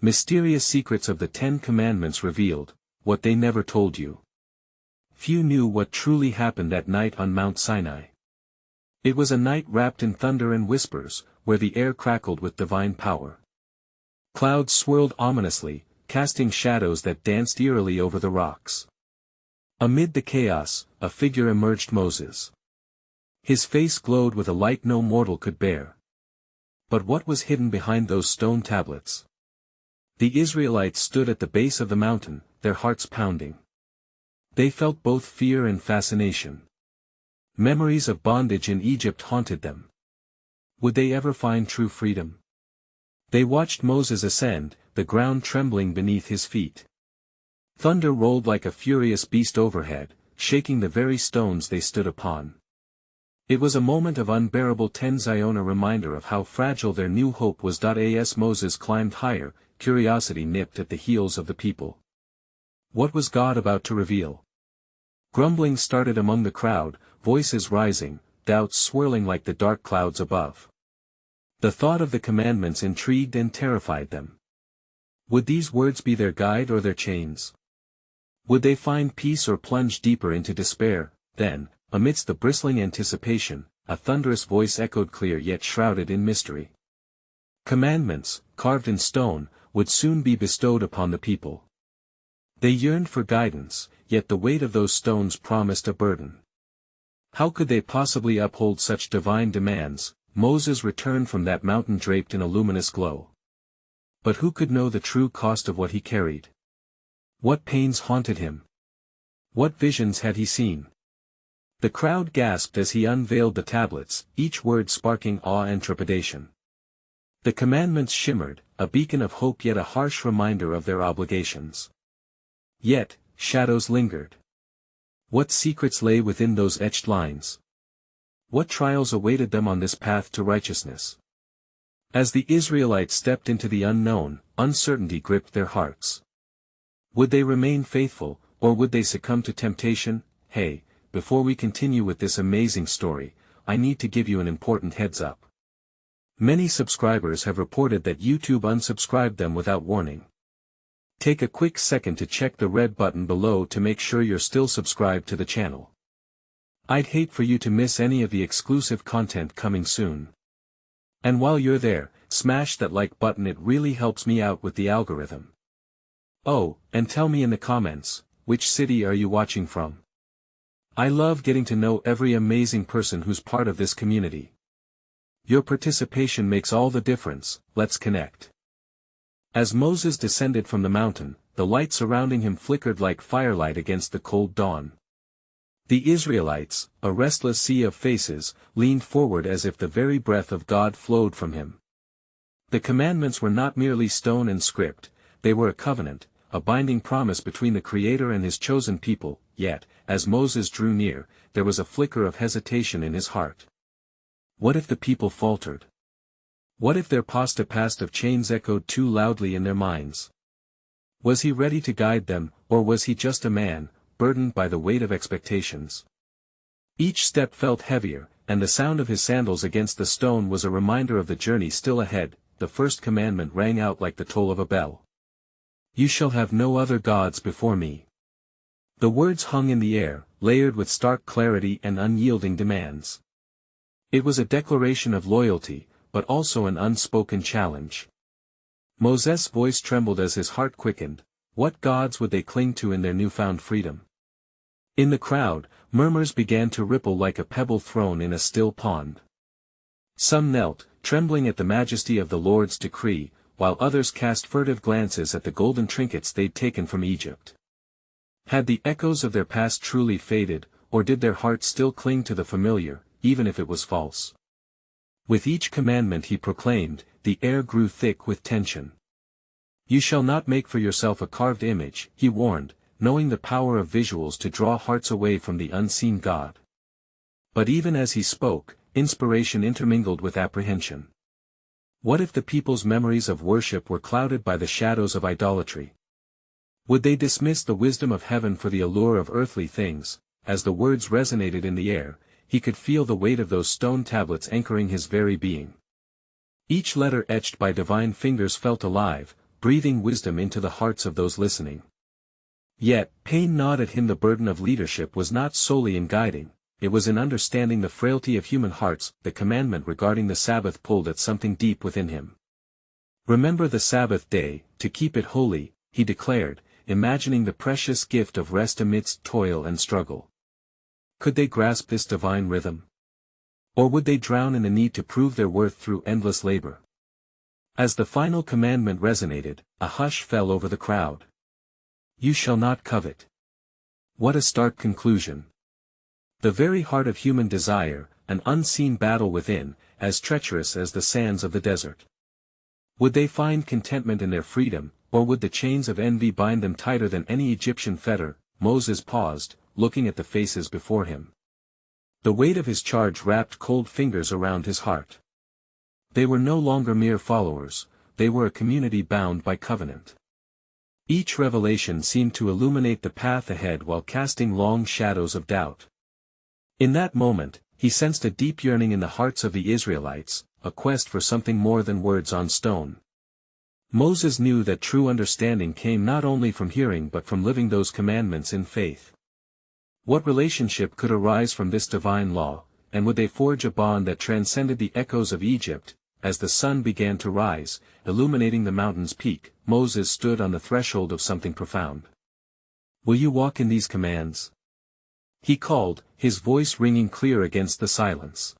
Mysterious secrets of the 10 Commandments revealed, what they never told you. Few knew what truly happened that night on Mount Sinai. It was a night wrapped in thunder and whispers, where the air crackled with divine power. Clouds swirled ominously, casting shadows that danced eerily over the rocks. Amid the chaos, a figure emerged: Moses. His face glowed with a light no mortal could bear. But what was hidden behind those stone tablets? The Israelites stood at the base of the mountain, their hearts pounding. They felt both fear and fascination. Memories of bondage in Egypt haunted them. Would they ever find true freedom? They watched Moses ascend, the ground trembling beneath his feet. Thunder rolled like a furious beast overhead, shaking the very stones they stood upon. It was a moment of unbearable tension, a reminder of how fragile their new hope was. As Moses climbed higher, curiosity nipped at the heels of the people. What was God about to reveal? Grumbling started among the crowd, voices rising, doubts swirling like the dark clouds above. The thought of the commandments intrigued and terrified them. Would these words be their guide or their chains? Would they find peace or plunge deeper into despair? Then, amidst the bristling anticipation, a thunderous voice echoed, clear yet shrouded in mystery. Commandments, carved in stone, would soon be bestowed upon the people. They yearned for guidance, yet the weight of those stones promised a burden. How could they possibly uphold such divine demands? Moses returned from that mountain draped in a luminous glow. But who could know the true cost of what he carried? What pains haunted him? What visions had he seen? The crowd gasped as he unveiled the tablets, each word sparking awe and trepidation. The commandments shimmered, a beacon of hope yet a harsh reminder of their obligations. Yet, shadows lingered. What secrets lay within those etched lines? What trials awaited them on this path to righteousness? As the Israelites stepped into the unknown, uncertainty gripped their hearts. Would they remain faithful, or would they succumb to temptation? Hey, before we continue with this amazing story, I need to give you an important heads up. Many subscribers have reported that YouTube unsubscribed them without warning. Take a quick second to check the red button below to make sure you're still subscribed to the channel. I'd hate for you to miss any of the exclusive content coming soon. And while you're there, smash that like button, it really helps me out with the algorithm. Oh, and tell me in the comments, which city are you watching from? I love getting to know every amazing person who's part of this community. Your participation makes all the difference. Let's connect. As Moses descended from the mountain, the light surrounding him flickered like firelight against the cold dawn. The Israelites, a restless sea of faces, leaned forward as if the very breath of God flowed from him. The commandments were not merely stone and script, they were a covenant, a binding promise between the Creator and his chosen people. Yet, as Moses drew near, there was a flicker of hesitation in his heart. What if the people faltered? What if their past of chains echoed too loudly in their minds? Was he ready to guide them, or was he just a man, burdened by the weight of expectations? Each step felt heavier, and the sound of his sandals against the stone was a reminder of the journey still ahead. The first commandment rang out like the toll of a bell. You shall have no other gods before me. The words hung in the air, layered with stark clarity and unyielding demands. It was a declaration of loyalty, but also an unspoken challenge. Moses' voice trembled as his heart quickened. What gods would they cling to in their newfound freedom? In the crowd, murmurs began to ripple like a pebble thrown in a still pond. Some knelt, trembling at the majesty of the Lord's decree, while others cast furtive glances at the golden trinkets they'd taken from Egypt. Had the echoes of their past truly faded, or did their hearts still cling to the familiar, even if it was false? With each commandment he proclaimed, the air grew thick with tension. You shall not make for yourself a carved image, he warned, knowing the power of visuals to draw hearts away from the unseen God. But even as he spoke, inspiration intermingled with apprehension. What if the people's memories of worship were clouded by the shadows of idolatry? Would they dismiss the wisdom of heaven for the allure of earthly things? As the words resonated in the air, he could feel the weight of those stone tablets anchoring his very being. Each letter etched by divine fingers felt alive, breathing wisdom into the hearts of those listening. Yet, pain gnawed at him. The burden of leadership was not solely in guiding, it was in understanding the frailty of human hearts. The commandment regarding the Sabbath pulled at something deep within him. "Remember the Sabbath day, to keep it holy," he declared, imagining the precious gift of rest amidst toil and struggle. Could they grasp this divine rhythm? Or would they drown in the need to prove their worth through endless labor? As the final commandment resonated, a hush fell over the crowd. "You shall not covet." What a stark conclusion! The very heart of human desire, an unseen battle within, as treacherous as the sands of the desert. Would they find contentment in their freedom, or would the chains of envy bind them tighter than any Egyptian fetter? Moses paused, looking at the faces before him. The weight of his charge wrapped cold fingers around his heart. They were no longer mere followers, they were a community bound by covenant. Each revelation seemed to illuminate the path ahead while casting long shadows of doubt. In that moment, he sensed a deep yearning in the hearts of the Israelites, a quest for something more than words on stone. Moses knew that true understanding came not only from hearing but from living those commandments in faith. What relationship could arise from this divine law, and would they forge a bond that transcended the echoes of Egypt? As the sun began to rise, illuminating the mountain's peak, Moses stood on the threshold of something profound. "Will you walk in these commands?" he called, his voice ringing clear against the silence.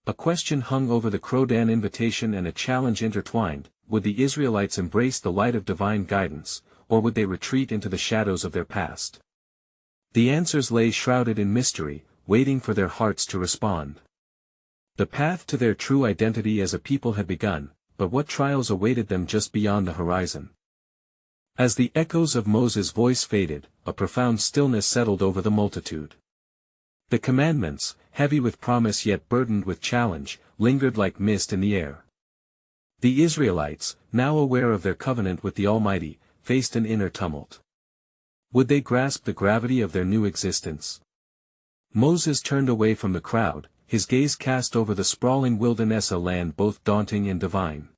A question hung over the Krodan invitation and a challenge intertwined. Would the Israelites embrace the light of divine guidance, or would they retreat into the shadows of their past? The answers lay shrouded in mystery, waiting for their hearts to respond. The path to their true identity as a people had begun, but what trials awaited them just beyond the horizon? As the echoes of Moses' voice faded, a profound stillness settled over the multitude. The commandments, heavy with promise yet burdened with challenge, lingered like mist in the air. The Israelites, now aware of their covenant with the Almighty, faced an inner tumult. Would they grasp the gravity of their new existence? Moses turned away from the crowd, his gaze cast over the sprawling wilderness, a land both daunting and divine.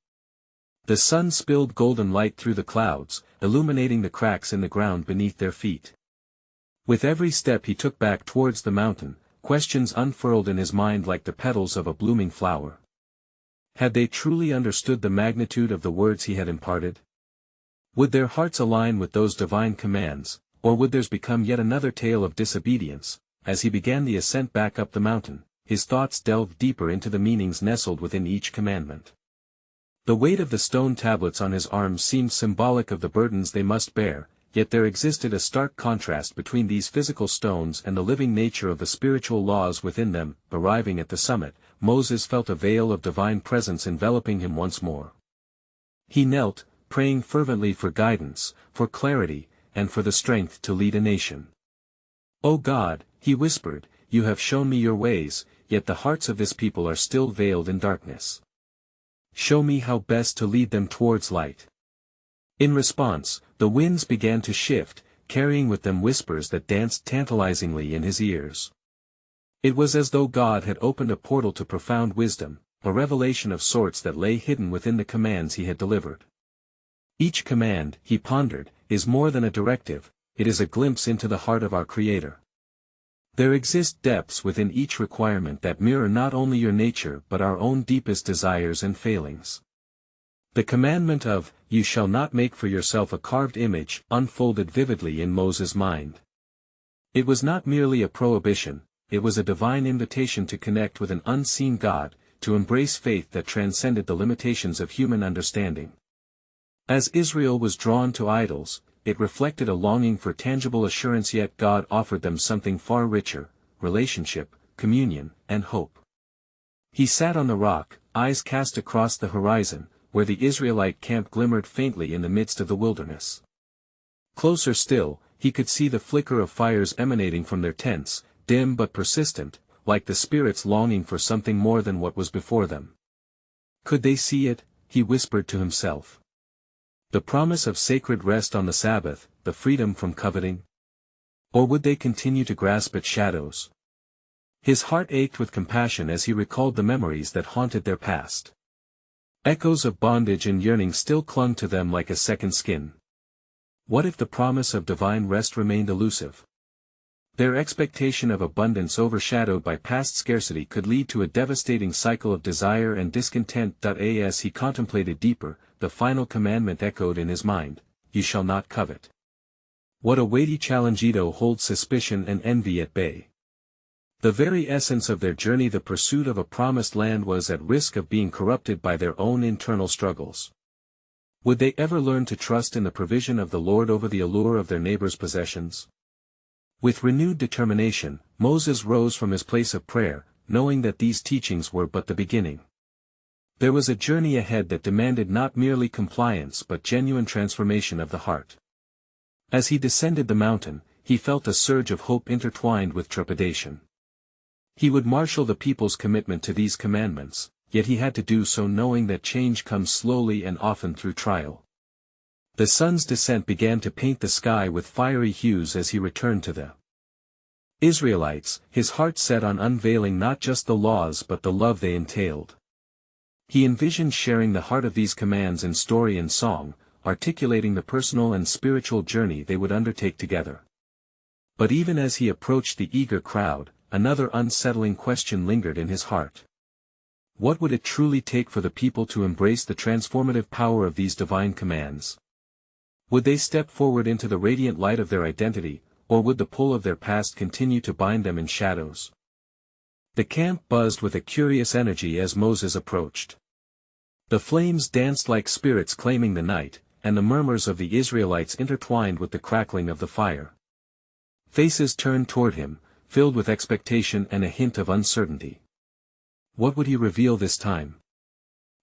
The sun spilled golden light through the clouds, illuminating the cracks in the ground beneath their feet. With every step he took back towards the mountain, questions unfurled in his mind like the petals of a blooming flower. Had they truly understood the magnitude of the words he had imparted? Would their hearts align with those divine commands, or would theirs become yet another tale of disobedience? As he began the ascent back up the mountain, his thoughts delved deeper into the meanings nestled within each commandment. The weight of the stone tablets on his arms seemed symbolic of the burdens they must bear, yet there existed a stark contrast between these physical stones and the living nature of the spiritual laws within them. Arriving at the summit, Moses felt a veil of divine presence enveloping him once more. He knelt, praying fervently for guidance, for clarity, and for the strength to lead a nation. "O God," he whispered, "you have shown me your ways, yet the hearts of this people are still veiled in darkness. Show me how best to lead them towards light." In response, the winds began to shift, carrying with them whispers that danced tantalizingly in his ears. It was as though God had opened a portal to profound wisdom, a revelation of sorts that lay hidden within the commands he had delivered. Each command, he pondered, is more than a directive, it is a glimpse into the heart of our Creator. There exist depths within each requirement that mirror not only your nature but our own deepest desires and failings. The commandment of, "You shall not make for yourself a carved image," unfolded vividly in Moses' mind. It was not merely a prohibition, it was a divine invitation to connect with an unseen God, to embrace faith that transcended the limitations of human understanding. As Israel was drawn to idols, it reflected a longing for tangible assurance, yet God offered them something far richer: relationship, communion, and hope. He sat on the rock, eyes cast across the horizon, where the Israelite camp glimmered faintly in the midst of the wilderness. Closer still, he could see the flicker of fires emanating from their tents, dim but persistent, like the spirits longing for something more than what was before them. Could they see it? He whispered to himself. The promise of sacred rest on the Sabbath, the freedom from coveting? Or would they continue to grasp at shadows? His heart ached with compassion as he recalled the memories that haunted their past. Echoes of bondage and yearning still clung to them like a second skin. What if the promise of divine rest remained elusive? Their expectation of abundance overshadowed by past scarcity could lead to a devastating cycle of desire and discontent. As he contemplated deeper, the final commandment echoed in his mind, "You shall not covet." What a weighty challenge! It holds suspicion and envy at bay. The very essence of their journey, the pursuit of a promised land, was at risk of being corrupted by their own internal struggles. Would they ever learn to trust in the provision of the Lord over the allure of their neighbor's possessions? With renewed determination, Moses rose from his place of prayer, knowing that these teachings were but the beginning. There was a journey ahead that demanded not merely compliance but genuine transformation of the heart. As he descended the mountain, he felt a surge of hope intertwined with trepidation. He would marshal the people's commitment to these commandments, yet he had to do so knowing that change comes slowly and often through trial. The sun's descent began to paint the sky with fiery hues as he returned to the Israelites, his heart set on unveiling not just the laws but the love they entailed. He envisioned sharing the heart of these commands in story and song, articulating the personal and spiritual journey they would undertake together. But even as he approached the eager crowd, another unsettling question lingered in his heart. What would it truly take for the people to embrace the transformative power of these divine commands? Would they step forward into the radiant light of their identity, or would the pull of their past continue to bind them in shadows? The camp buzzed with a curious energy as Moses approached. The flames danced like spirits claiming the night, and the murmurs of the Israelites intertwined with the crackling of the fire. Faces turned toward him, filled with expectation and a hint of uncertainty. What would he reveal this time?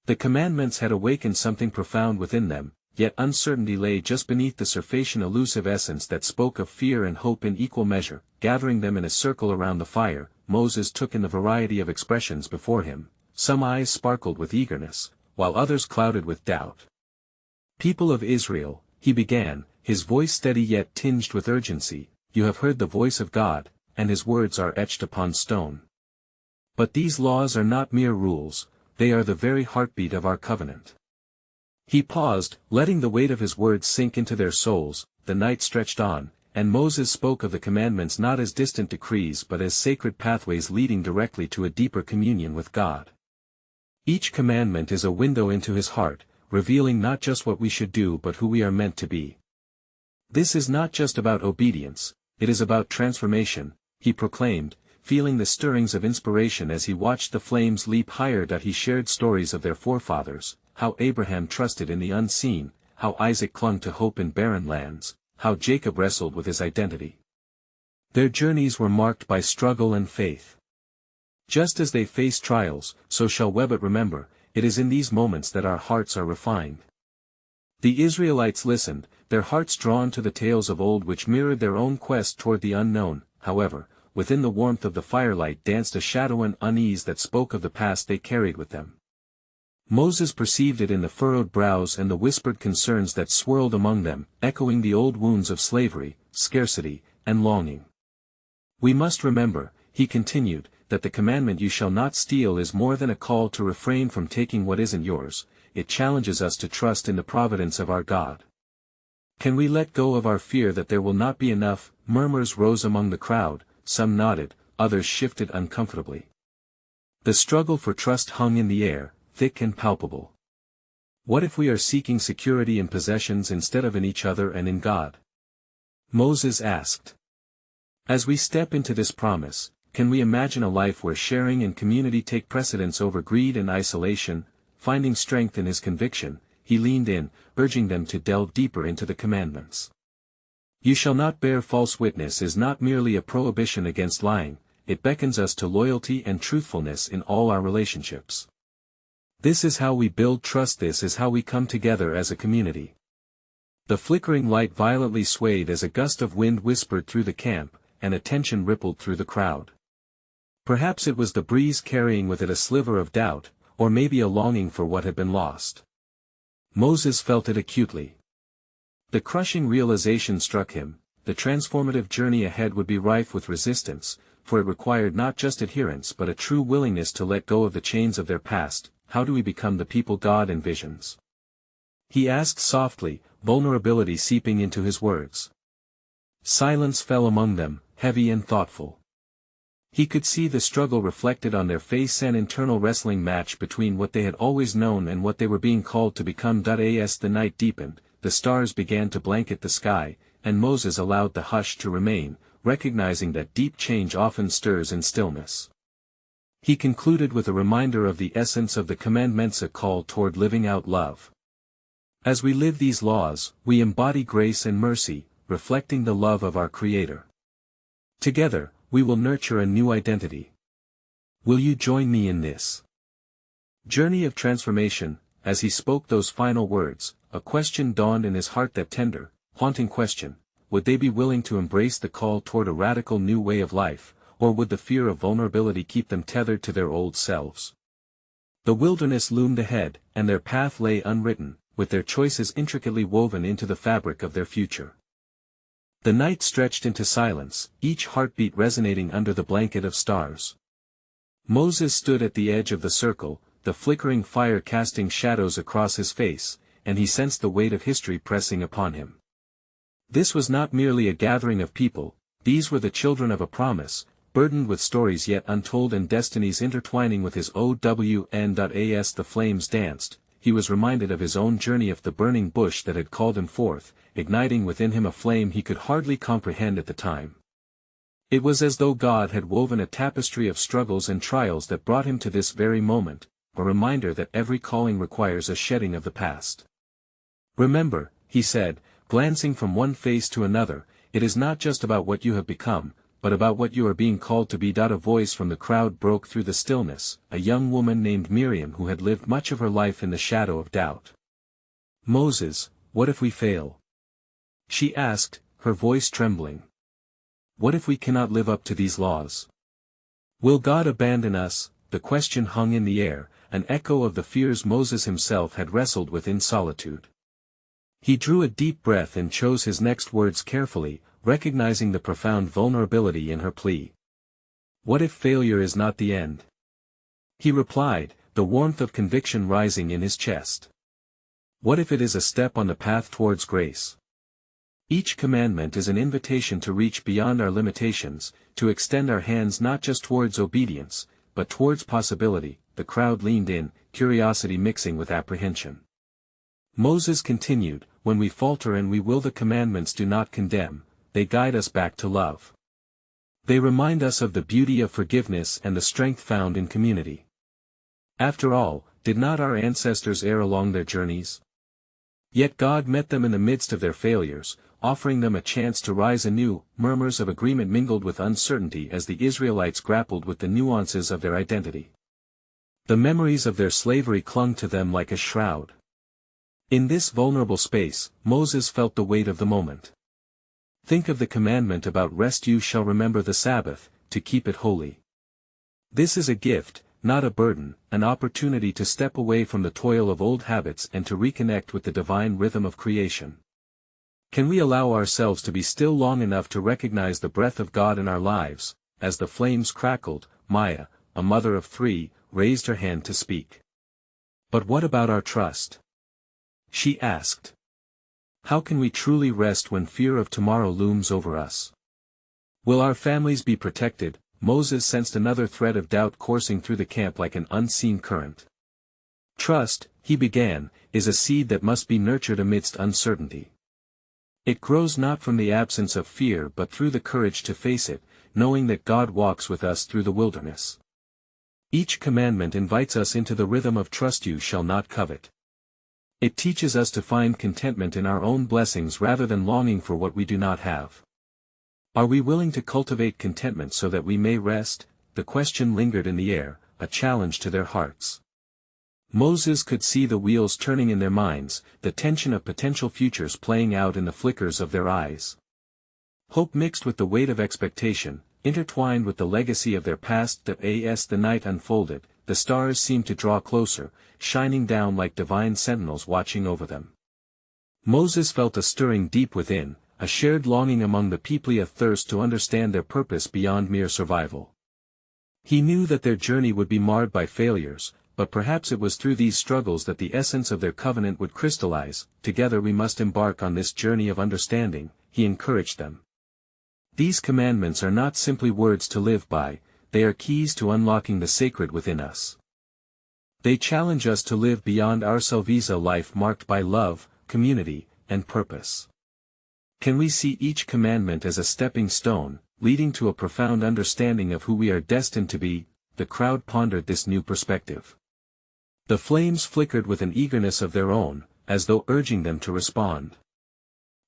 The commandments had awakened something profound within them, yet uncertainty lay just beneath the surface, an elusive essence that spoke of fear and hope in equal measure. Gathering them in a circle around the fire, Moses took in the variety of expressions before him. Some eyes sparkled with eagerness, while others clouded with doubt. "People of Israel," he began, his voice steady yet tinged with urgency, "you have heard the voice of God, and his words are etched upon stone. But these laws are not mere rules, they are the very heartbeat of our covenant." He paused, letting the weight of his words sink into their souls. The night stretched on, and Moses spoke of the commandments not as distant decrees but as sacred pathways leading directly to a deeper communion with God. Each commandment is a window into his heart, revealing not just what we should do but who we are meant to be. "This is not just about obedience, it is about transformation," he proclaimed, feeling the stirrings of inspiration as he watched the flames leap higher. He shared stories of their forefathers, how Abraham trusted in the unseen, how Isaac clung to hope in barren lands, how Jacob wrestled with his identity. Their journeys were marked by struggle and faith. Just as they face trials, so shall we. But remember, it is in these moments that our hearts are refined. The Israelites listened, their hearts drawn to the tales of old which mirrored their own quest toward the unknown. However, within the warmth of the firelight danced a shadow and unease that spoke of the past they carried with them. Moses perceived it in the furrowed brows and the whispered concerns that swirled among them, echoing the old wounds of slavery, scarcity, and longing. "We must remember," he continued, "that the commandment 'you shall not steal' is more than a call to refrain from taking what isn't yours, it challenges us to trust in the providence of our God. Can we let go of our fear that there will not be enough?" Murmurs rose among the crowd, some nodded, others shifted uncomfortably. The struggle for trust hung in the air, thick and palpable. What if we are seeking security in possessions instead of in each other and in God? Moses asked. As we step into this promise, can we imagine a life where sharing and community take precedence over greed and isolation? Finding strength in his conviction, he leaned in, urging them to delve deeper into the commandments. "You shall not bear false witness" is not merely a prohibition against lying, it beckons us to loyalty and truthfulness in all our relationships. This is how we build trust, this is how we come together as a community. The flickering light violently swayed as a gust of wind whispered through the camp, and a tension rippled through the crowd. Perhaps it was the breeze carrying with it a sliver of doubt, or maybe a longing for what had been lost. Moses felt it acutely. The crushing realization struck him, the transformative journey ahead would be rife with resistance, for it required not just adherence but a true willingness to let go of the chains of their past. how do we become the people God envisions? He asked softly, vulnerability seeping into his words. Silence fell among them, heavy and thoughtful. He could see the struggle reflected on their face, an internal wrestling match between what they had always known and what they were being called to become. As the night deepened, the stars began to blanket the sky, and Moses allowed the hush to remain, recognizing that deep change often stirs in stillness. He concluded with a reminder of the essence of the commandments, a call toward living out love. As we live these laws, we embody grace and mercy, reflecting the love of our Creator. Together, we will nurture a new identity. Will you join me in this journey of transformation? As he spoke those final words, a question dawned in his heart, that tender, haunting question: would they be willing to embrace the call toward a radical new way of life, or would the fear of vulnerability keep them tethered to their old selves? The wilderness loomed ahead, and their path lay unwritten, with their choices intricately woven into the fabric of their future. The night stretched into silence, each heartbeat resonating under the blanket of stars. Moses stood at the edge of the circle, the flickering fire casting shadows across his face, and he sensed the weight of history pressing upon him. This was not merely a gathering of people, these were the children of a promise, burdened with stories yet untold and destinies intertwining with his own. As the flames danced, he was reminded of his own journey, of the burning bush that had called him forth, igniting within him a flame he could hardly comprehend at the time. It was as though God had woven a tapestry of struggles and trials that brought him to this very moment, a reminder that every calling requires a shedding of the past. Remember, he said, glancing from one face to another, it is not just about what you have become, but about what you are being called to be. A voice from the crowd broke through the stillness, a young woman named Miriam who had lived much of her life in the shadow of doubt. Moses, what if we fail? She asked, her voice trembling. What if we cannot live up to these laws? Will God abandon us? The question hung in the air, an echo of the fears Moses himself had wrestled with in solitude. He drew a deep breath and chose his next words carefully, recognizing the profound vulnerability in her plea. What if failure is not the end? He replied, the warmth of conviction rising in his chest. What if it is a step on the path towards grace? Each commandment is an invitation to reach beyond our limitations, to extend our hands not just towards obedience, but towards possibility. The crowd leaned in, curiosity mixing with apprehension. Moses continued, when we falter and we will, the commandments do not condemn, they guide us back to love. They remind us of the beauty of forgiveness and the strength found in community. After all, did not our ancestors err along their journeys? Yet God met them in the midst of their failures, offering them a chance to rise anew. Murmurs of agreement mingled with uncertainty as the Israelites grappled with the nuances of their identity. The memories of their slavery clung to them like a shroud. In this vulnerable space, Moses felt the weight of the moment. Think of the commandment about rest: you shall remember the Sabbath, to keep it holy. This is a gift, not a burden, an opportunity to step away from the toil of old habits and to reconnect with the divine rhythm of creation. Can we allow ourselves to be still long enough to recognize the breath of God in our lives? As the flames crackled, Maya, a mother of 3, raised her hand to speak. But what about our trust? She asked. How can we truly rest when fear of tomorrow looms over us? Will our families be protected? Moses sensed another thread of doubt coursing through the camp like an unseen current. Trust, he began, is a seed that must be nurtured amidst uncertainty. It grows not from the absence of fear but through the courage to face it, knowing that God walks with us through the wilderness. Each commandment invites us into the rhythm of trust. You shall not covet. It teaches us to find contentment in our own blessings rather than longing for what we do not have. Are we willing to cultivate contentment so that we may rest? The question lingered in the air, a challenge to their hearts. Moses could see the wheels turning in their minds, the tension of potential futures playing out in the flickers of their eyes. Hope mixed with the weight of expectation, intertwined with the legacy of their past. As the night unfolded, the stars seemed to draw closer, shining down like divine sentinels watching over them. Moses felt a stirring deep within, a shared longing among the people, a thirst to understand their purpose beyond mere survival. He knew that their journey would be marred by failures, but perhaps it was through these struggles that the essence of their covenant would crystallize. Together we must embark on this journey of understanding, he encouraged them. These commandments are not simply words to live by, they are keys to unlocking the sacred within us. They challenge us to live beyond ourselves, a life marked by love, community, and purpose. Can we see each commandment as a stepping stone, leading to a profound understanding of who we are destined to be? The crowd pondered this new perspective. The flames flickered with an eagerness of their own, as though urging them to respond.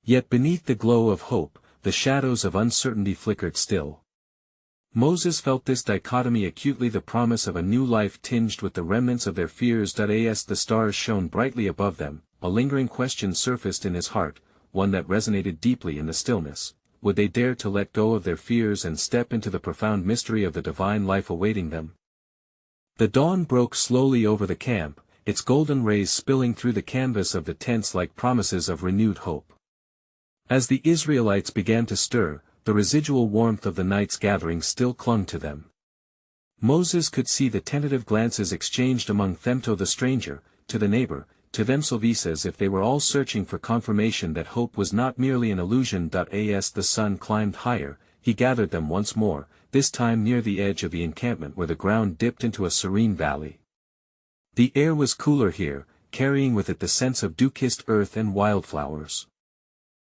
Yet beneath the glow of hope, the shadows of uncertainty flickered still. Moses felt this dichotomy acutely, the promise of a new life tinged with the remnants of their fears. As the stars shone brightly above them, a lingering question surfaced in his heart, one that resonated deeply in the stillness. Would they dare to let go of their fears and step into the profound mystery of the divine life awaiting them? The dawn broke slowly over the camp, its golden rays spilling through the canvas of the tents like promises of renewed hope. As the Israelites began to stir, the residual warmth of the night's gathering still clung to them. Moses could see the tentative glances exchanged among them, to the stranger, to the neighbor, to themselves, as if they were all searching for confirmation that hope was not merely an illusion. As the sun climbed higher, he gathered them once more, this time near the edge of the encampment where the ground dipped into a serene valley. The air was cooler here, carrying with it the sense of dew-kissed earth and wildflowers.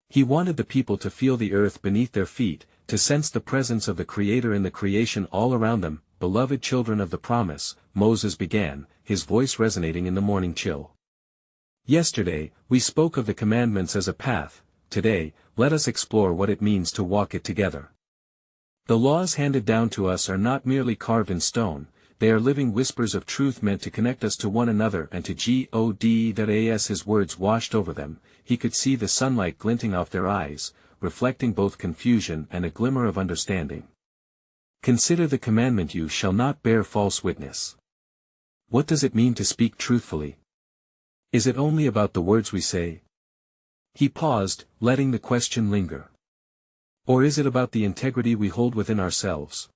He wanted the people to feel the earth beneath their feet, to sense the presence of the Creator in the creation all around them. Beloved children of the promise, Moses began, his voice resonating in the morning chill. Yesterday, we spoke of the commandments as a path. Today, let us explore what it means to walk it together. The laws handed down to us are not merely carved in stone, they are living whispers of truth meant to connect us to one another and to God. As his words washed over them, he could see the sunlight glinting off their eyes, reflecting both confusion and a glimmer of understanding. Consider the commandment, you shall not bear false witness. What does it mean to speak truthfully? Is it only about the words we say? He paused, letting the question linger. Or is it about the integrity we hold within ourselves?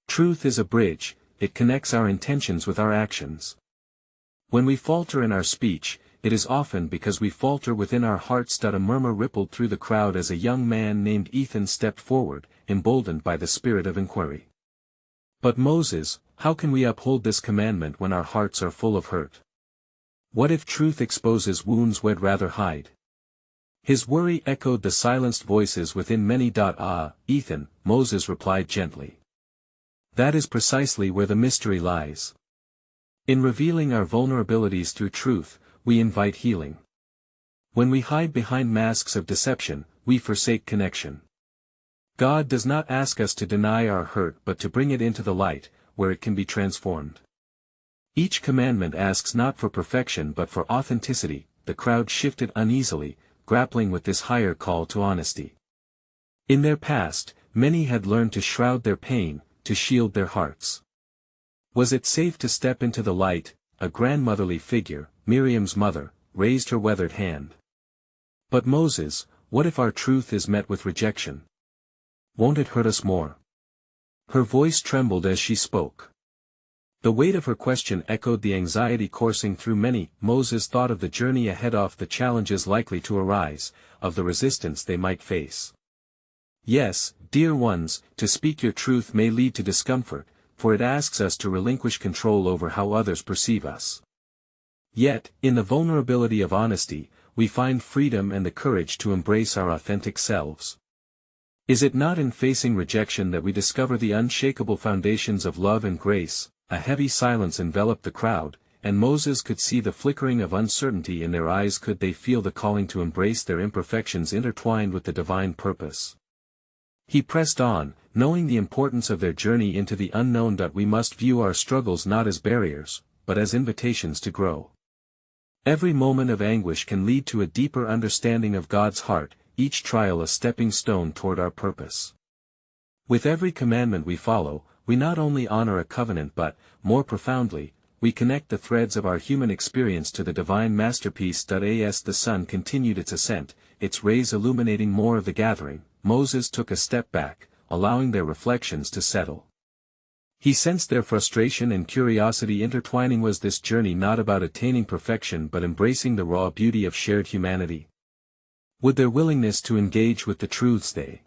Truth is a bridge, it connects our intentions with our actions. When we falter in our speech, it is often because we falter within our hearts. A murmur rippled through the crowd as a young man named Ethan stepped forward, emboldened by the spirit of inquiry. But Moses, how can we uphold this commandment when our hearts are full of hurt? What if truth exposes wounds we'd rather hide? His worry echoed the silenced voices within many. Ethan, Moses replied gently. That is precisely where the mystery lies. In revealing our vulnerabilities through truth, we invite healing. When we hide behind masks of deception, we forsake connection. God does not ask us to deny our hurt but to bring it into the light, where it can be transformed. Each commandment asks not for perfection but for authenticity. The crowd shifted uneasily, grappling with this higher call to honesty. In their past, many had learned to shroud their pain, to shield their hearts. Was it safe to step into the light? A grandmotherly figure, Miriam's mother, raised her weathered hand. But Moses, what if our truth is met with rejection? Won't it hurt us more? Her voice trembled as she spoke. The weight of her question echoed the anxiety coursing through many. Moses thought of the journey ahead, of the challenges likely to arise, of the resistance they might face. Yes, dear ones, to speak your truth may lead to discomfort, for it asks us to relinquish control over how others perceive us. Yet, in the vulnerability of honesty, we find freedom and the courage to embrace our authentic selves. Is it not in facing rejection that we discover the unshakable foundations of love and grace? A heavy silence enveloped the crowd, and Moses could see the flickering of uncertainty in their eyes. Could they feel the calling to embrace their imperfections intertwined with the divine purpose? He pressed on, knowing the importance of their journey into the unknown. We must view our struggles not as barriers, but as invitations to grow. Every moment of anguish can lead to a deeper understanding of God's heart, each trial a stepping stone toward our purpose. With every commandment we follow, we not only honor a covenant but, more profoundly, we connect the threads of our human experience to the divine masterpiece. As the sun continued its ascent, its rays illuminating more of the gathering, Moses took a step back, allowing their reflections to settle. He sensed their frustration and curiosity intertwining. Was this journey not about attaining perfection but embracing the raw beauty of shared humanity? Would their willingness to engage with the truths they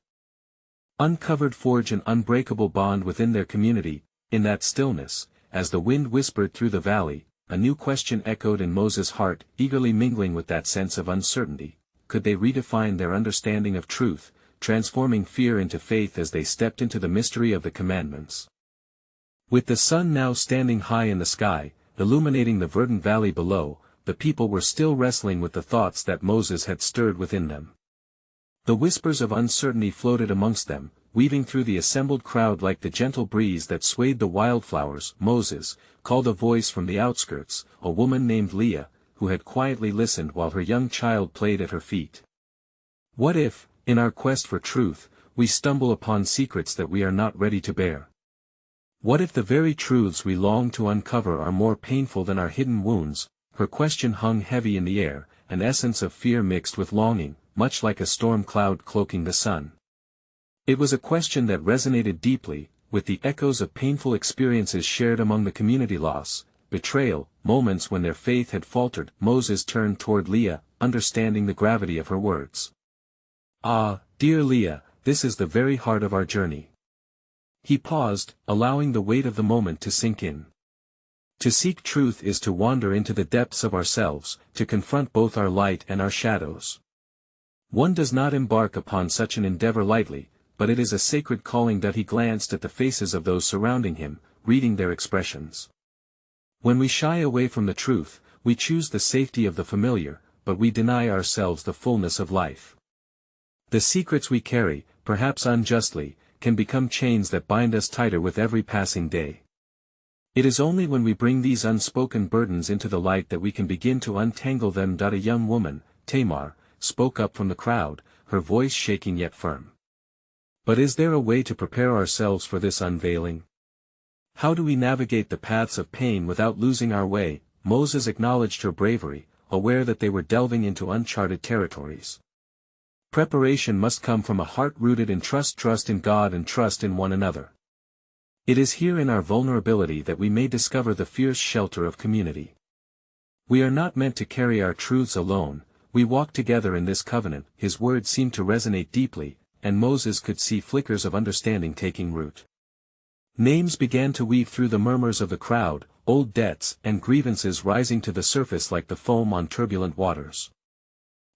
uncovered forge an unbreakable bond within their community? In that stillness, as the wind whispered through the valley, a new question echoed in Moses' heart, eagerly mingling with that sense of uncertainty. Could they redefine their understanding of truth, transforming fear into faith as they stepped into the mystery of the commandments? With the sun now standing high in the sky, illuminating the verdant valley below, the people were still wrestling with the thoughts that Moses had stirred within them. The whispers of uncertainty floated amongst them, weaving through the assembled crowd like the gentle breeze that swayed the wildflowers. Moses, called a voice from the outskirts, a woman named Leah, who had quietly listened while her young child played at her feet. What if, in our quest for truth, we stumble upon secrets that we are not ready to bear? What if the very truths we long to uncover are more painful than our hidden wounds? Her question hung heavy in the air, an essence of fear mixed with longing, much like a storm cloud cloaking the sun. It was a question that resonated deeply, with the echoes of painful experiences shared among the community: loss, betrayal, moments when their faith had faltered. Moses turned toward Leah, understanding the gravity of her words. "Ah, dear Leah, this is the very heart of our journey." He paused, allowing the weight of the moment to sink in. To seek truth is to wander into the depths of ourselves, to confront both our light and our shadows. One does not embark upon such an endeavor lightly, but it is a sacred calling. That he glanced at the faces of those surrounding him, reading their expressions. When we shy away from the truth, we choose the safety of the familiar, but we deny ourselves the fullness of life. The secrets we carry, perhaps unjustly, can become chains that bind us tighter with every passing day. It is only when we bring these unspoken burdens into the light that we can begin to untangle them. A young woman, Tamar, spoke up from the crowd, her voice shaking yet firm. But is there a way to prepare ourselves for this unveiling? How do we navigate the paths of pain without losing our way? Moses acknowledged her bravery, aware that they were delving into uncharted territories. Preparation must come from a heart rooted in trust in God and trust in one another. It is here in our vulnerability that we may discover the fierce shelter of community. We are not meant to carry our truths alone, we walk together in this covenant. His words seemed to resonate deeply, and Moses could see flickers of understanding taking root. Names began to weave through the murmurs of the crowd, old debts and grievances rising to the surface like the foam on turbulent waters.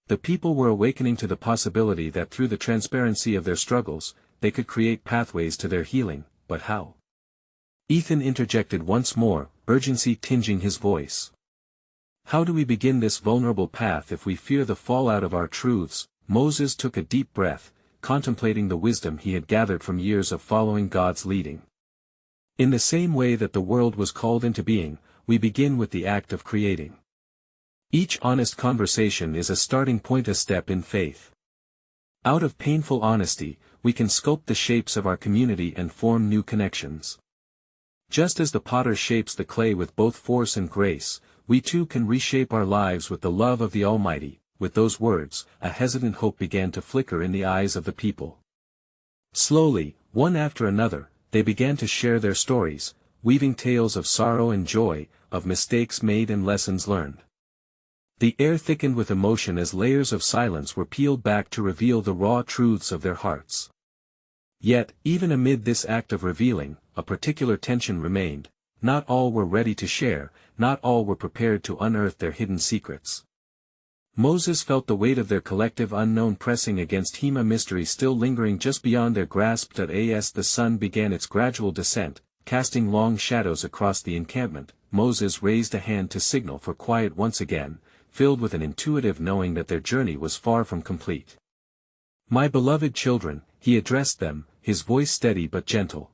The people were awakening to the possibility that through the transparency of their struggles, they could create pathways to their healing. But how? Ethan interjected once more, urgency tinging his voice. How do we begin this vulnerable path if we fear the fallout of our truths? Moses took a deep breath, contemplating the wisdom he had gathered from years of following God's leading. In the same way that the world was called into being, we begin with the act of creating. Each honest conversation is a starting point, a step in faith. Out of painful honesty, we can sculpt the shapes of our community and form new connections. Just as the potter shapes the clay with both force and grace, we too can reshape our lives with the love of the Almighty. With those words, a hesitant hope began to flicker in the eyes of the people. Slowly, one after another, they began to share their stories, weaving tales of sorrow and joy, of mistakes made and lessons learned. The air thickened with emotion as layers of silence were peeled back to reveal the raw truths of their hearts. Yet, even amid this act of revealing, a particular tension remained. Not all were ready to share, not all were prepared to unearth their hidden secrets. Moses felt the weight of their collective unknown pressing against him, a mystery still lingering just beyond their grasp. As the sun began its gradual descent, casting long shadows across the encampment, Moses raised a hand to signal for quiet once again, filled with an intuitive knowing that their journey was far from complete. "My beloved children," he addressed them, his voice steady but gentle.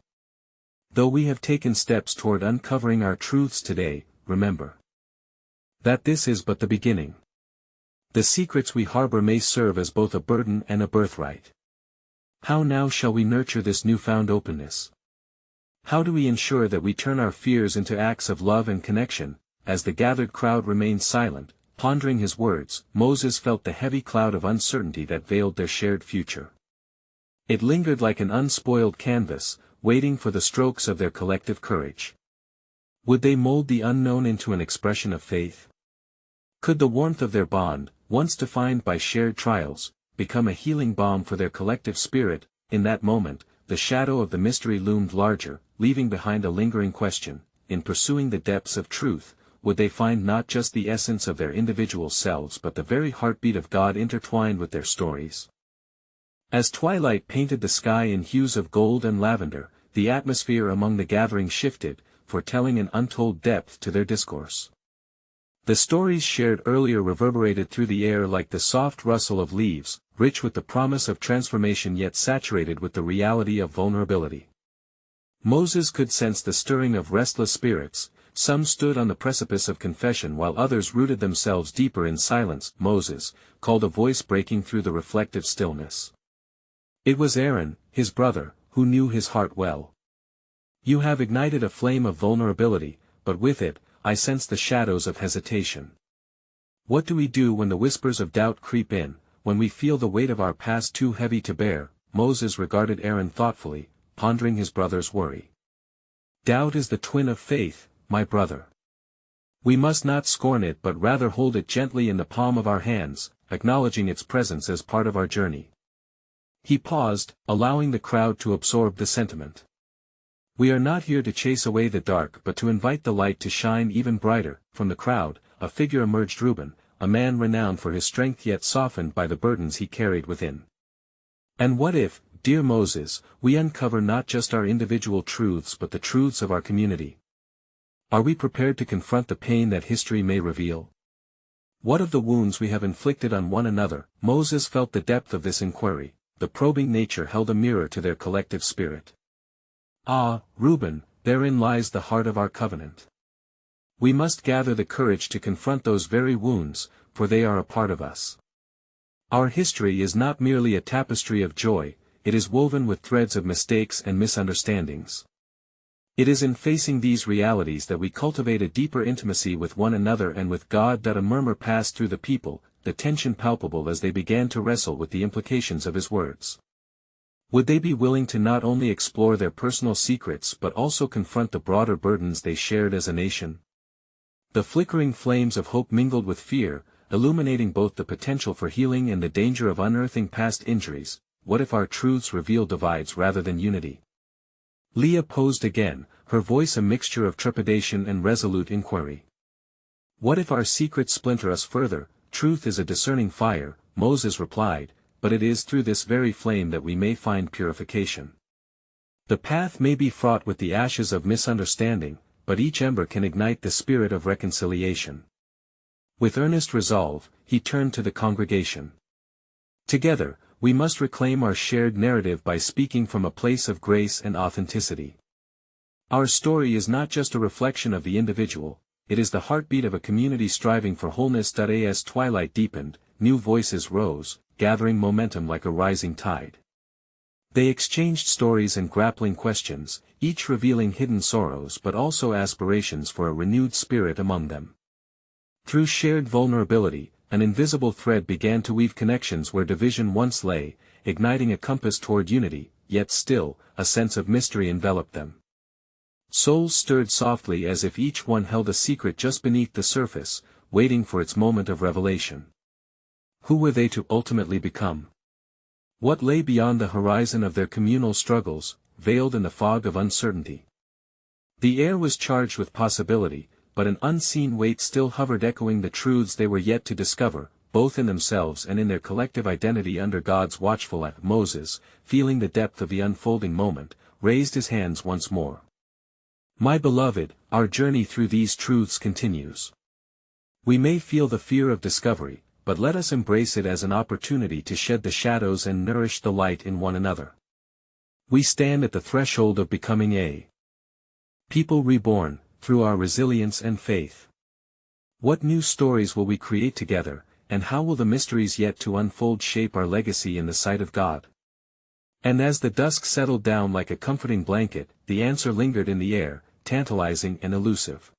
"Though we have taken steps toward uncovering our truths today, remember that this is but the beginning. The secrets we harbor may serve as both a burden and a birthright. How now shall we nurture this newfound openness? How do we ensure that we turn our fears into acts of love and connection?" As the gathered crowd remained silent, pondering his words, Moses felt the heavy cloud of uncertainty that veiled their shared future. It lingered like an unspoiled canvas, waiting for the strokes of their collective courage. Would they mold the unknown into an expression of faith? Could the warmth of their bond, once defined by shared trials, become a healing balm for their collective spirit? In that moment, the shadow of the mystery loomed larger, leaving behind a lingering question: in pursuing the depths of truth, would they find not just the essence of their individual selves but the very heartbeat of God intertwined with their stories? As twilight painted the sky in hues of gold and lavender, the atmosphere among the gathering shifted, foretelling an untold depth to their discourse. The stories shared earlier reverberated through the air like the soft rustle of leaves, rich with the promise of transformation yet saturated with the reality of vulnerability. Moses could sense the stirring of restless spirits. Some stood on the precipice of confession while others rooted themselves deeper in silence. "Moses," called a voice breaking through the reflective stillness. It was Aaron, his brother, who knew his heart well. "You have ignited a flame of vulnerability, but with it, I sense the shadows of hesitation. What do we do when the whispers of doubt creep in, when we feel the weight of our past too heavy to bear?" Moses regarded Aaron thoughtfully, pondering his brother's worry. "Doubt is the twin of faith, my brother. We must not scorn it but rather hold it gently in the palm of our hands, acknowledging its presence as part of our journey." He paused, allowing the crowd to absorb the sentiment. "We are not here to chase away the dark but to invite the light to shine even brighter." From the crowd, a figure emerged: Reuben, a man renowned for his strength yet softened by the burdens he carried within. "And what if, dear Moses, we uncover not just our individual truths but the truths of our community? Are we prepared to confront the pain that history may reveal? What of the wounds we have inflicted on one another?" Moses felt the depth of this inquiry. The probing nature held a mirror to their collective spirit. "Ah, Reuben, therein lies the heart of our covenant. We must gather the courage to confront those very wounds, for they are a part of us. Our history is not merely a tapestry of joy, it is woven with threads of mistakes and misunderstandings. It is in facing these realities that we cultivate a deeper intimacy with one another and with God." That a murmur passed through the people, the tension palpable as they began to wrestle with the implications of his words. Would they be willing to not only explore their personal secrets but also confront the broader burdens they shared as a nation? The flickering flames of hope mingled with fear, illuminating both the potential for healing and the danger of unearthing past injuries. What if our truths reveal divides rather than unity? Leah posed again, her voice a mixture of trepidation and resolute inquiry. "What if our secrets splinter us further?" "Truth is a discerning fire," Moses replied, "but it is through this very flame that we may find purification. The path may be fraught with the ashes of misunderstanding, but each ember can ignite the spirit of reconciliation." With earnest resolve, he turned to the congregation. "Together, we must reclaim our shared narrative by speaking from a place of grace and authenticity. Our story is not just a reflection of the individual, it is the heartbeat of a community striving for wholeness." As twilight deepened, new voices rose, gathering momentum like a rising tide. They exchanged stories and grappling questions, each revealing hidden sorrows but also aspirations for a renewed spirit among them. Through shared vulnerability, an invisible thread began to weave connections where division once lay, igniting a compass toward unity. Yet still, a sense of mystery enveloped them. Souls stirred softly as if each one held a secret just beneath the surface, waiting for its moment of revelation. Who were they to ultimately become? What lay beyond the horizon of their communal struggles, veiled in the fog of uncertainty? The air was charged with possibility, but an unseen weight still hovered, echoing the truths they were yet to discover, both in themselves and in their collective identity under God's watchful eye. Moses, feeling the depth of the unfolding moment, raised his hands once more. "My beloved, our journey through these truths continues. We may feel the fear of discovery, but let us embrace it as an opportunity to shed the shadows and nourish the light in one another. We stand at the threshold of becoming a people reborn, through our resilience and faith. What new stories will we create together, and how will the mysteries yet to unfold shape our legacy in the sight of God?" And as the dusk settled down like a comforting blanket, the answer lingered in the air, tantalizing and elusive.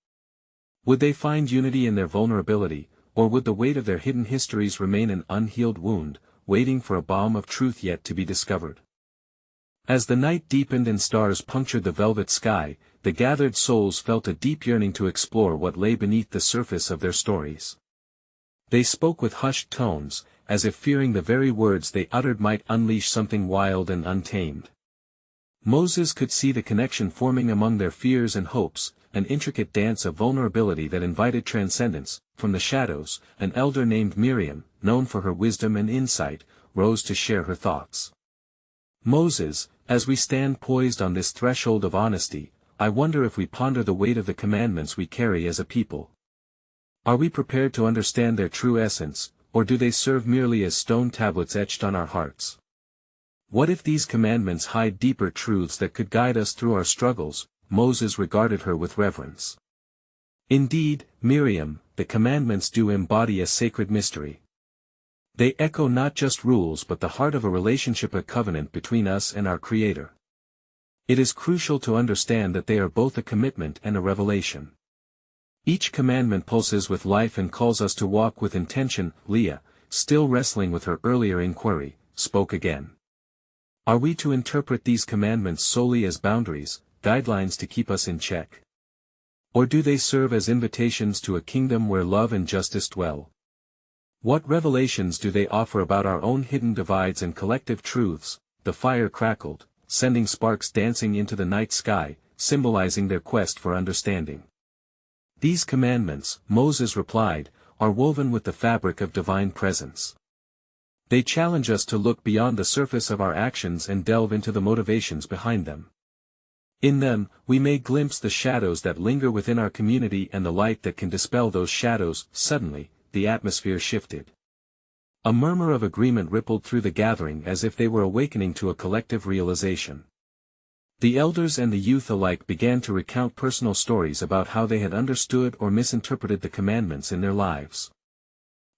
Would they find unity in their vulnerability, or would the weight of their hidden histories remain an unhealed wound, waiting for a balm of truth yet to be discovered? As the night deepened and stars punctured the velvet sky, the gathered souls felt a deep yearning to explore what lay beneath the surface of their stories. They spoke with hushed tones, as if fearing the very words they uttered might unleash something wild and untamed. Moses could see the connection forming among their fears and hopes, an intricate dance of vulnerability that invited transcendence. From the shadows, an elder named Miriam, known for her wisdom and insight, rose to share her thoughts. Moses, as we stand poised on this threshold of honesty, I wonder if we ponder the weight of the commandments we carry as a people. Are we prepared to understand their true essence, or do they serve merely as stone tablets etched on our hearts? What if these commandments hide deeper truths that could guide us through our struggles? Moses regarded her with reverence. Indeed, Miriam, the commandments do embody a sacred mystery. They echo not just rules but the heart of a relationship, a covenant between us and our Creator. It is crucial to understand that they are both a commitment and a revelation. Each commandment pulses with life and calls us to walk with intention. Leah, still wrestling with her earlier inquiry, spoke again. Are we to interpret these commandments solely as boundaries, guidelines to keep us in check? Or do they serve as invitations to a kingdom where love and justice dwell? What revelations do they offer about our own hidden divides and collective truths? The fire crackled, sending sparks dancing into the night sky, symbolizing their quest for understanding. These commandments, Moses replied, are woven with the fabric of divine presence. They challenge us to look beyond the surface of our actions and delve into the motivations behind them. In them, we may glimpse the shadows that linger within our community and the light that can dispel those shadows. Suddenly, the atmosphere shifted. A murmur of agreement rippled through the gathering as if they were awakening to a collective realization. The elders and the youth alike began to recount personal stories about how they had understood or misinterpreted the commandments in their lives.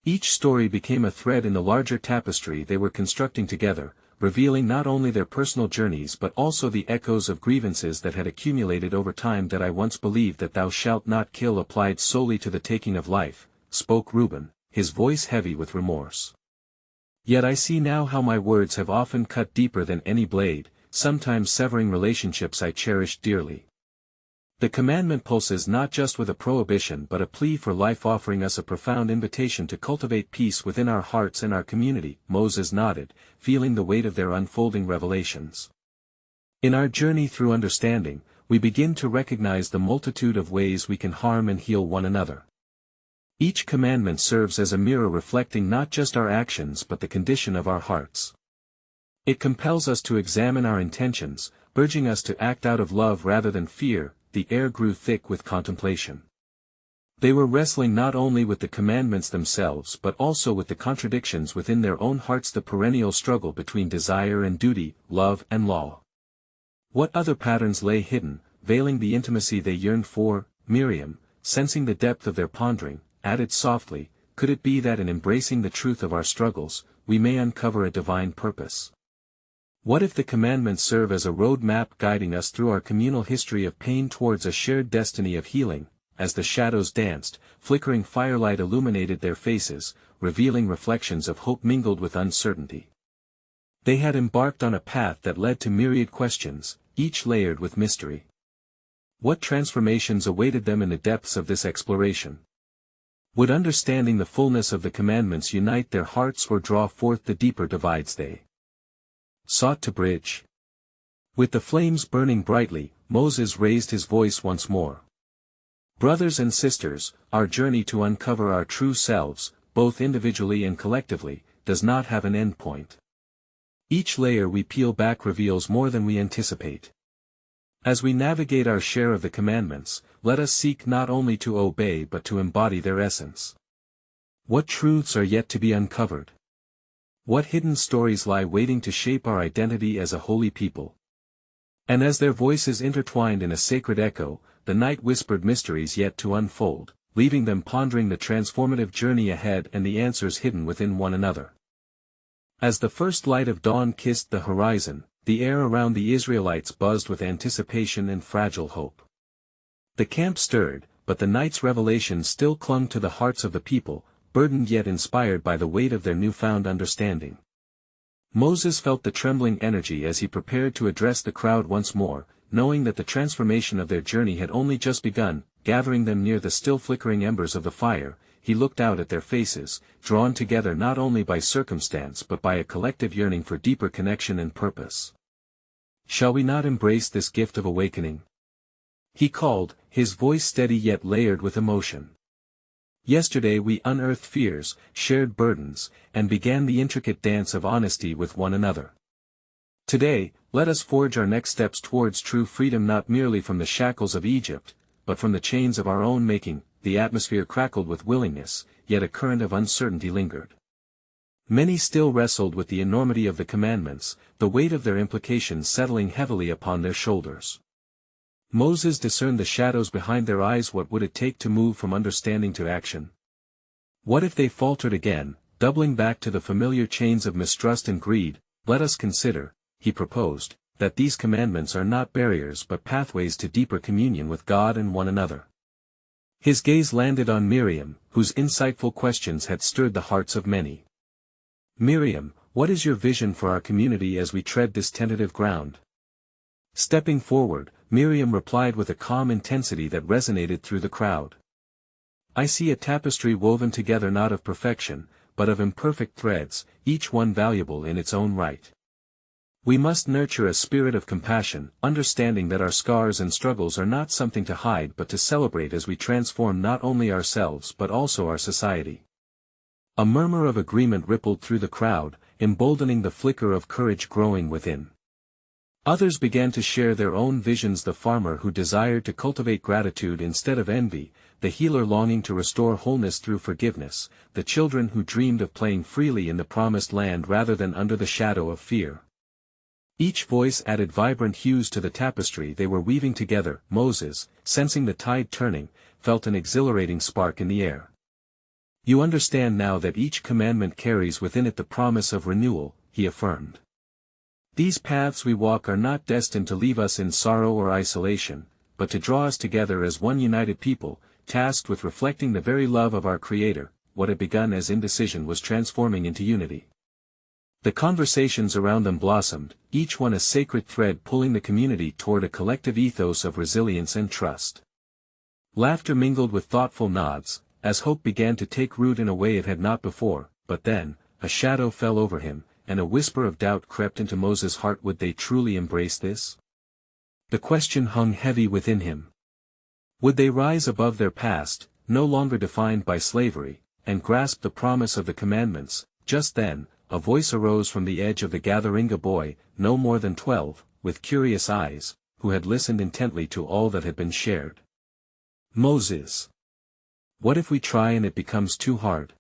Each story became a thread in the larger tapestry they were constructing together, revealing not only their personal journeys but also the echoes of grievances that had accumulated over time. That I once believed that thou shalt not kill applied solely to the taking of life, spoke Reuben, his voice heavy with remorse. Yet I see now how my words have often cut deeper than any blade, sometimes severing relationships I cherished dearly. The commandment pulses not just with a prohibition but a plea for life, offering us a profound invitation to cultivate peace within our hearts and our community. Moses nodded, feeling the weight of their unfolding revelations. In our journey through understanding, we begin to recognize the multitude of ways we can harm and heal one another. Each commandment serves as a mirror reflecting not just our actions but the condition of our hearts. It compels us to examine our intentions, urging us to act out of love rather than fear. The air grew thick with contemplation. They were wrestling not only with the commandments themselves but also with the contradictions within their own hearts, the perennial struggle between desire and duty, love and law. What other patterns lay hidden, veiling the intimacy they yearned for? Miriam, sensing the depth of their pondering, added softly, could it be that in embracing the truth of our struggles, we may uncover a divine purpose? What if the commandments serve as a road map guiding us through our communal history of pain towards a shared destiny of healing? As the shadows danced, flickering firelight illuminated their faces, revealing reflections of hope mingled with uncertainty. They had embarked on a path that led to myriad questions, each layered with mystery. What transformations awaited them in the depths of this exploration? Would understanding the fullness of the commandments unite their hearts or draw forth the deeper divides they sought to bridge? With the flames burning brightly, Moses raised his voice once more. Brothers and sisters, our journey to uncover our true selves, both individually and collectively, does not have an end point. Each layer we peel back reveals more than we anticipate. As we navigate our share of the commandments, let us seek not only to obey but to embody their essence. What truths are yet to be uncovered? What hidden stories lie waiting to shape our identity as a holy people? And as their voices intertwined in a sacred echo, the night whispered mysteries yet to unfold, leaving them pondering the transformative journey ahead and the answers hidden within one another. As the first light of dawn kissed the horizon, the air around the Israelites buzzed with anticipation and fragile hope. The camp stirred, but the night's revelation still clung to the hearts of the people, burdened yet inspired by the weight of their newfound understanding. Moses felt the trembling energy as he prepared to address the crowd once more, knowing that the transformation of their journey had only just begun. Gathering them near the still flickering embers of the fire, he looked out at their faces, drawn together not only by circumstance but by a collective yearning for deeper connection and purpose. "Shall we not embrace this gift of awakening?" he called, his voice steady yet layered with emotion. "Yesterday we unearthed fears, shared burdens, and began the intricate dance of honesty with one another. Today, let us forge our next steps towards true freedom, not merely from the shackles of Egypt, but from the chains of our own making." The atmosphere crackled with willingness, yet a current of uncertainty lingered. Many still wrestled with the enormity of the commandments, the weight of their implications settling heavily upon their shoulders. Moses discerned the shadows behind their eyes. What would it take to move from understanding to action? What if they faltered again, doubling back to the familiar chains of mistrust and greed? "Let us consider," he proposed, "that these commandments are not barriers but pathways to deeper communion with God and one another." His gaze landed on Miriam, whose insightful questions had stirred the hearts of many. "Miriam, what is your vision for our community as we tread this tentative ground?" Stepping forward, Miriam replied with a calm intensity that resonated through the crowd. "I see a tapestry woven together not of perfection, but of imperfect threads, each one valuable in its own right. We must nurture a spirit of compassion, understanding that our scars and struggles are not something to hide but to celebrate as we transform not only ourselves but also our society." A murmur of agreement rippled through the crowd, emboldening the flicker of courage growing within. Others began to share their own visions: the farmer who desired to cultivate gratitude instead of envy, the healer longing to restore wholeness through forgiveness, the children who dreamed of playing freely in the promised land rather than under the shadow of fear. Each voice added vibrant hues to the tapestry they were weaving together. Moses, sensing the tide turning, felt an exhilarating spark in the air. "You understand now that each commandment carries within it the promise of renewal," he affirmed. "These paths we walk are not destined to leave us in sorrow or isolation, but to draw us together as one united people, tasked with reflecting the very love of our Creator." What had begun as indecision was transforming into unity. The conversations around them blossomed, each one a sacred thread pulling the community toward a collective ethos of resilience and trust. Laughter mingled with thoughtful nods, as hope began to take root in a way it had not before. But then, a shadow fell over him, and a whisper of doubt crept into Moses' heart. Would they truly embrace this? The question hung heavy within him. Would they rise above their past, no longer defined by slavery, and grasp the promise of the commandments? Just then, a voice arose from the edge of the gathering, a boy, no more than 12, with curious eyes, who had listened intently to all that had been shared. "Moses, what if we try and it becomes too hard?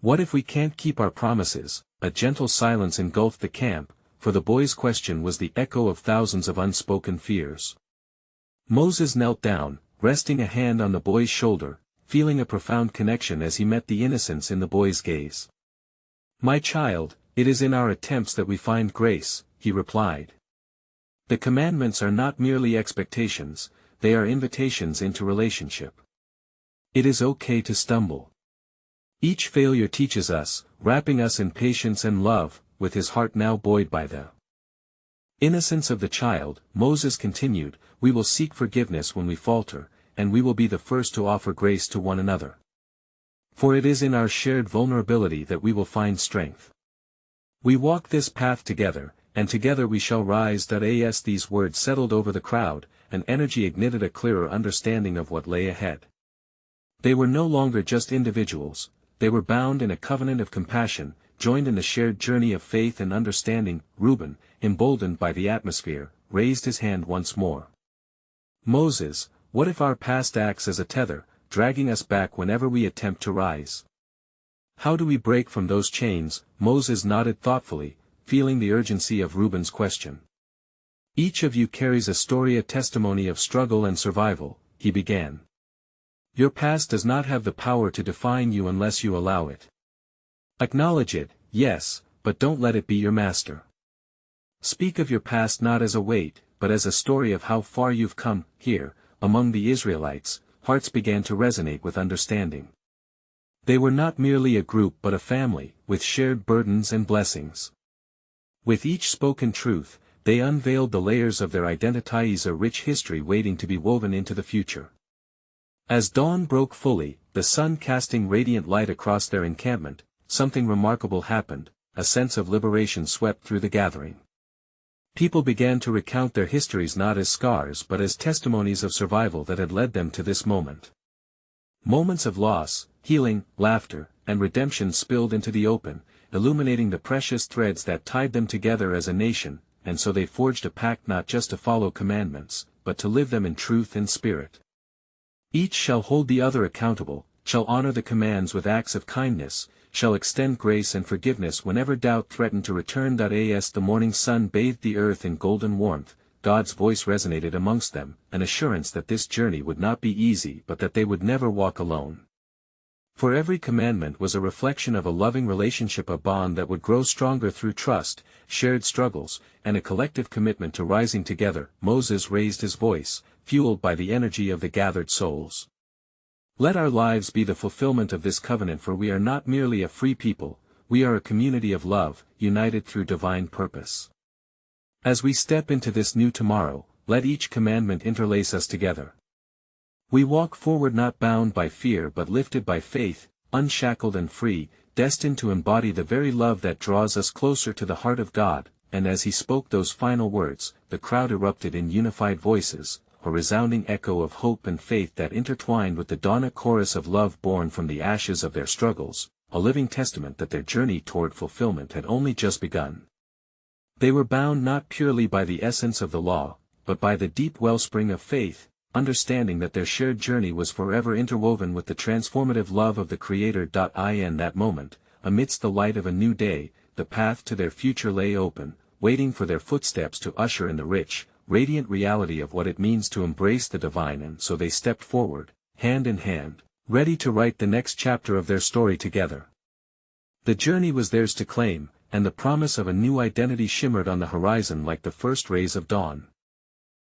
What if we can't keep our promises?" A gentle silence engulfed the camp, for the boy's question was the echo of thousands of unspoken fears. Moses knelt down, resting a hand on the boy's shoulder, feeling a profound connection as he met the innocence in the boy's gaze. "My child, it is in our attempts that we find grace," he replied. "The commandments are not merely expectations, they are invitations into relationship. It is okay to stumble. Each failure teaches us, wrapping us in patience and love." With his heart now buoyed by the innocence of the child, Moses continued, "We will seek forgiveness when we falter, and we will be the first to offer grace to one another. For it is in our shared vulnerability that we will find strength. We walk this path together, and together we shall rise." As these words settled over the crowd, an energy ignited, a clearer understanding of what lay ahead. They were no longer just individuals, they were bound in a covenant of compassion, joined in the shared journey of faith and understanding. Reuben, emboldened by the atmosphere, raised his hand once more. "Moses, what if our past acts as a tether, dragging us back whenever we attempt to rise? How do we break from those chains?" Moses nodded thoughtfully, feeling the urgency of Reuben's question. "Each of you carries a story, a testimony of struggle and survival," he began. "Your past does not have the power to define you unless you allow it. Acknowledge it, yes, but don't let it be your master. Speak of your past not as a weight, but as a story of how far you've come." Here, among the Israelites, hearts began to resonate with understanding. They were not merely a group but a family, with shared burdens and blessings. With each spoken truth, they unveiled the layers of their identities, a rich history waiting to be woven into the future. As dawn broke fully, the sun casting radiant light across their encampment, something remarkable happened. A sense of liberation swept through the gathering. People began to recount their histories not as scars but as testimonies of survival that had led them to this moment. Moments of loss, healing, laughter, and redemption spilled into the open, illuminating the precious threads that tied them together as a nation, and so they forged a pact not just to follow commandments, but to live them in truth and spirit. Each shall hold the other accountable, shall honor the commands with acts of kindness, shall extend grace and forgiveness whenever doubt threatened to return. As the morning sun bathed the earth in golden warmth, God's voice resonated amongst them, an assurance that this journey would not be easy but that they would never walk alone. For every commandment was a reflection of a loving relationship, a bond that would grow stronger through trust, shared struggles, and a collective commitment to rising together. Moses raised his voice, fueled by the energy of the gathered souls. Let our lives be the fulfillment of this covenant, for we are not merely a free people, we are a community of love, united through divine purpose. As we step into this new tomorrow, let each commandment interlace us together. We walk forward not bound by fear but lifted by faith, unshackled and free, destined to embody the very love that draws us closer to the heart of God. And as he spoke those final words, the crowd erupted in unified voices, a resounding echo of hope and faith that intertwined with the dawn, a chorus of love born from the ashes of their struggles, a living testament that their journey toward fulfillment had only just begun. They were bound not purely by the essence of the law, but by the deep wellspring of faith, understanding that their shared journey was forever interwoven with the transformative love of the Creator. In that moment, amidst the light of a new day, the path to their future lay open, waiting for their footsteps to usher in the rich, radiant reality of what it means to embrace the divine. And so they stepped forward, hand in hand, ready to write the next chapter of their story together. The journey was theirs to claim, and the promise of a new identity shimmered on the horizon like the first rays of dawn.